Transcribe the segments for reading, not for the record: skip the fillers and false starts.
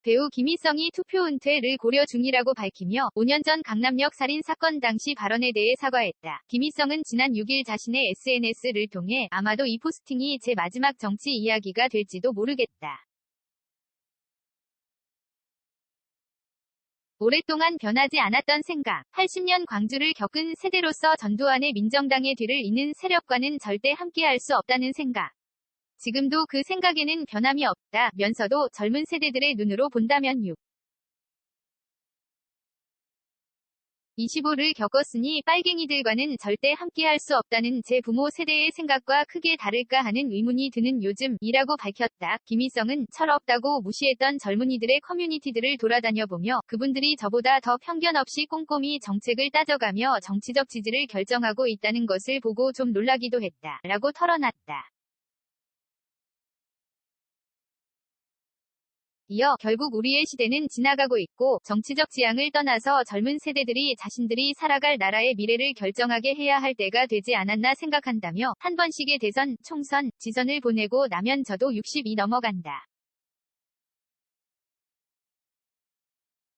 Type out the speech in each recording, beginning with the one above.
배우 김희성이 투표 은퇴를 고려 중이라고 밝히며 5년 전 강남역 살인 사건 당시 발언에 대해 사과했다. 김희성은 지난 6일 자신의 SNS를 통해 아마도 이 포스팅이 제 마지막 정치 이야기가 될지도 모르겠다. 오랫동안 변하지 않았던 생각, 80년 광주를 겪은 세대로서 전두환의 민정당의 뒤를 잇는 세력과는 절대 함께할 수 없다는 생각. 지금도 그 생각에는 변함이 없다면서도 젊은 세대들의 눈으로 본다면 25를 겪었으니 빨갱이들과는 절대 함께할 수 없다는 제 부모 세대의 생각과 크게 다를까 하는 의문이 드는 요즘이라고 밝혔다. 김희성은 철없다고 무시했던 젊은이들의 커뮤니티들을 돌아다녀보며 그분들이 저보다 더 편견 없이 꼼꼼히 정책을 따져가며 정치적 지지를 결정하고 있다는 것을 보고 좀 놀라기도 했다. 라고 털어놨다. 이어 결국 우리의 시대는 지나가고 있고 정치적 지향을 떠나서 젊은 세대들이 자신들이 살아갈 나라의 미래를 결정하게 해야 할 때가 되지 않았나 생각한다며 한 번씩의 대선, 총선, 지선을 보내고 나면 저도 60이 넘어간다.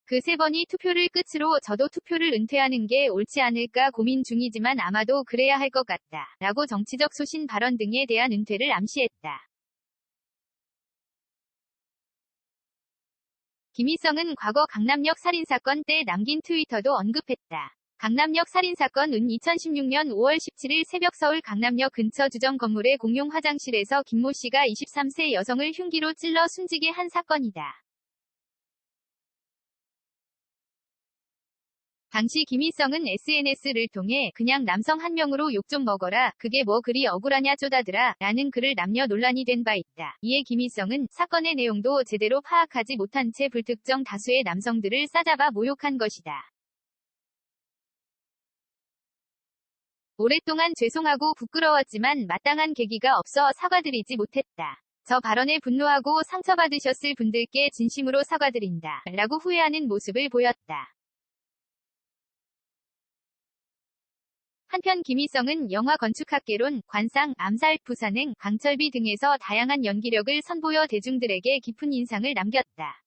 그 3번이 투표를 끝으로 저도 투표를 은퇴하는 게 옳지 않을까 고민 중이지만 아마도 그래야 할 것 같다. 라고 정치적 소신 발언 등에 대한 은퇴를 암시했다. 김희성은 과거 강남역 살인사건 때 남긴 트위터도 언급했다. 강남역 살인사건은 2016년 5월 17일 새벽 서울 강남역 근처 주정 건물의 공용 화장실에서 김모 씨가 23세 여성을 흉기로 찔러 숨지게 한 사건이다. 당시 김희성은 SNS를 통해 그냥 남성 한 명으로 욕 좀 먹어라. 그게 뭐 그리 억울하냐 쪼다들아. 라는 글을 남겨 논란이 된 바 있다. 이에 김희성은 사건의 내용도 제대로 파악하지 못한 채 불특정 다수의 남성들을 싸잡아 모욕한 것이다. 오랫동안 죄송하고 부끄러웠지만 마땅한 계기가 없어 사과드리지 못했다. 저 발언에 분노하고 상처받으셨을 분들께 진심으로 사과드린다. 라고 후회하는 모습을 보였다. 한편 김희성은 영화 건축학개론, 관상, 암살, 부산행, 강철비 등에서 다양한 연기력을 선보여 대중들에게 깊은 인상을 남겼다.